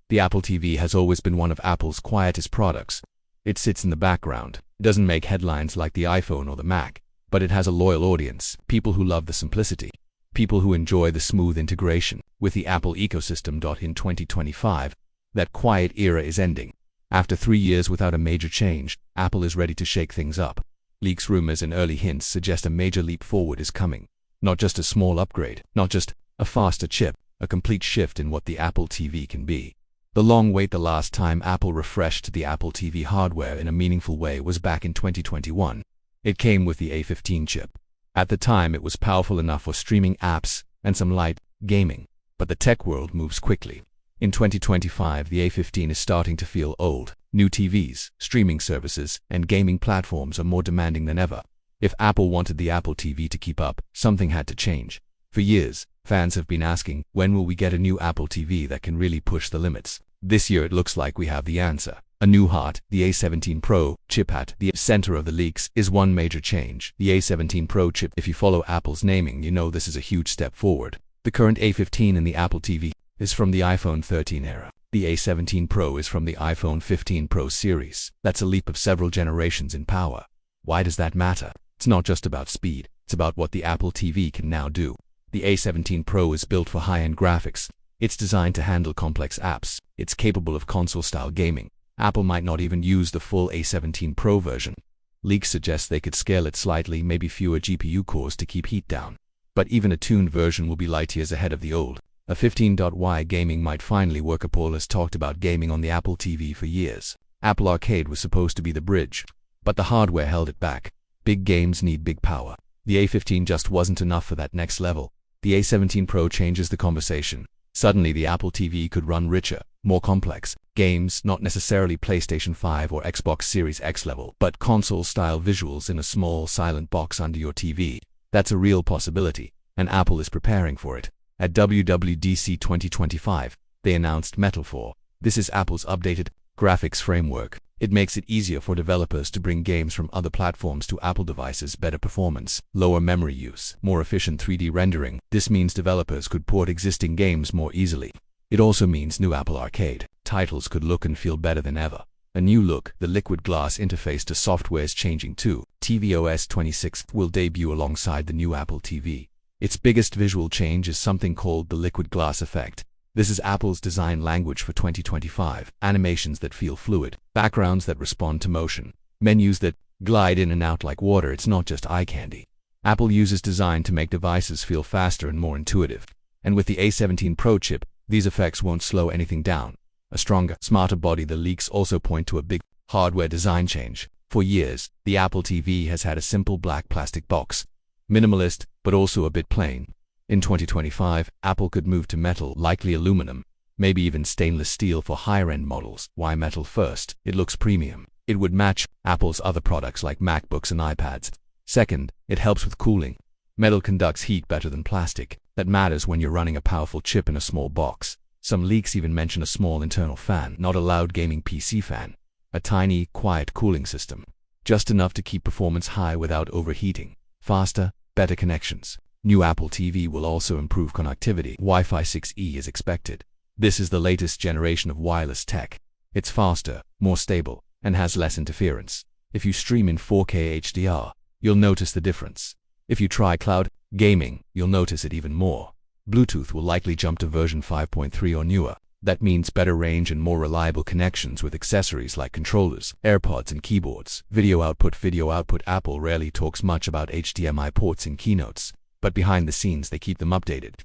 The Apple TV has always been one of Apple's quietest products. It sits in the background. It doesn't make headlines like the iPhone or the Mac, but it has a loyal audience, people who love the simplicity, people who enjoy the smooth integration with the Apple ecosystem. In 2025, that quiet era is ending. After 3 years without a major change, Apple is ready to shake things up. Leaks, rumors, and early hints suggest a major leap forward is coming. Not just a small upgrade, not just a faster chip, a complete shift in what the Apple TV can be. The long wait. The last time Apple refreshed the Apple TV hardware in a meaningful way was back in 2021. It came with the A15 chip. At the time, it was powerful enough for streaming apps and some light gaming. But the tech world moves quickly. In 2025, the A15 is starting to feel old. New TVs, streaming services, and gaming platforms are more demanding than ever. If Apple wanted the Apple TV to keep up, something had to change. For years, fans have been asking, when will we get a new Apple TV that can really push the limits? This year it looks like we have the answer. A new heart, the A17 Pro chip at the center of the leaks, is one major change. The A17 Pro chip, if you follow Apple's naming, you know this is a huge step forward. The current A15 in the Apple TV is from the iPhone 13 era. The A17 Pro is from the iPhone 15 Pro series. That's a leap of several generations in power. Why does that matter? It's not just about speed, it's about what the Apple TV can now do. The A17 Pro is built for high-end graphics. It's designed to handle complex apps. It's capable of console-style gaming. Apple might not even use the full A17 Pro version. Leaks suggest they could scale it slightly, maybe fewer GPU cores to keep heat down. But even a tuned version will be light years ahead of the old. A 15.Y gaming might finally work. Apple has talked about gaming on the Apple TV for years. Apple Arcade was supposed to be the bridge, but the hardware held it back. Big games need big power. The A15 just wasn't enough for that next level. The A17 Pro changes the conversation. Suddenly the Apple TV could run richer, more complex games, not necessarily PlayStation 5 or Xbox Series X level, but console-style visuals in a small, silent box under your TV. That's a real possibility, and Apple is preparing for it. At WWDC 2025, they announced Metal 4. This is Apple's updated graphics framework. It makes it easier for developers to bring games from other platforms to Apple devices. Better performance, lower memory use, more efficient 3D rendering. This means developers could port existing games more easily. It also means new Apple Arcade titles could look and feel better than ever. A new look, the Liquid Glass interface to software is changing too. tvOS 26 will debut alongside the new Apple TV. Its biggest visual change is something called the Liquid Glass effect. This is Apple's design language for 2025. Animations that feel fluid, backgrounds that respond to motion, menus that glide in and out like water. It's not just eye candy. Apple uses design to make devices feel faster and more intuitive. And with the A17 Pro chip, these effects won't slow anything down. A stronger, smarter body. The leaks also point to a big hardware design change. For years, the Apple TV has had a simple black plastic box. Minimalist, but also a bit plain. In 2025, Apple could move to metal, likely aluminum, maybe even stainless steel for higher-end models. Why metal first? It looks premium. It would match Apple's other products like MacBooks and iPads. Second, it helps with cooling. Metal conducts heat better than plastic. That matters when you're running a powerful chip in a small box. Some leaks even mention a small internal fan, not a loud gaming PC fan. A tiny, quiet cooling system. Just enough to keep performance high without overheating. Faster, better connections. New Apple TV will also improve connectivity. Wi-Fi 6E is expected. This is the latest generation of wireless tech. It's faster, more stable, and has less interference. If you stream in 4K HDR, you'll notice the difference. If you try cloud gaming, you'll notice it even more. Bluetooth will likely jump to version 5.3 or newer. That means better range and more reliable connections with accessories like controllers, AirPods, and keyboards. Video output. Apple rarely talks much about HDMI ports in keynotes, but behind the scenes they keep them updated.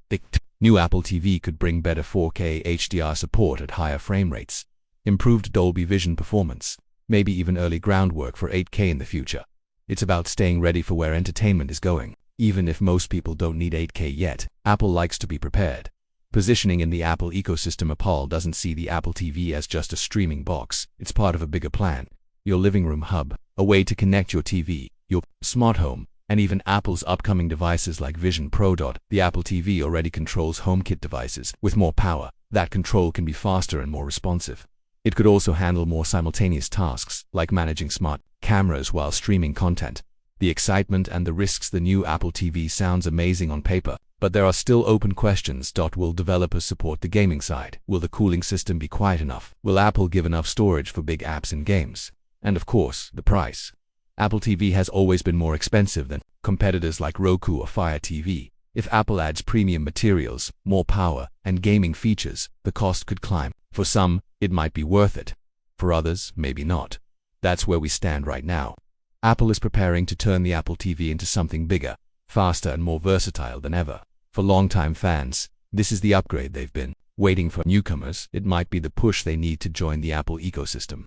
New Apple TV could bring better 4K HDR support at higher frame rates, improved Dolby Vision performance, maybe even early groundwork for 8K in the future. It's about staying ready for where entertainment is going. Even if most people don't need 8K yet, Apple likes to be prepared. Positioning in the Apple ecosystem. Apple doesn't see the Apple TV as just a streaming box. It's part of a bigger plan. Your living room hub, a way to connect your TV, your smart home, and even Apple's upcoming devices like Vision Pro. The Apple TV already controls HomeKit devices. With more power, that control can be faster and more responsive. It could also handle more simultaneous tasks, like managing smart cameras while streaming content. The excitement and the risks. The new Apple TV sounds amazing on paper, But there are still open questions. Will developers support the gaming side? Will the cooling system be quiet enough? Will Apple give enough storage for big apps and games? And of course, the price. Apple TV has always been more expensive than competitors like Roku or Fire TV. If Apple adds premium materials, more power, and gaming features, the cost could climb. For some, it might be worth it. For others, maybe not. That's where we stand right now. Apple is preparing to turn the Apple TV into something bigger, faster, and more versatile than ever. For longtime fans, this is the upgrade they've been waiting for. Newcomers, it might be the push they need to join the Apple ecosystem.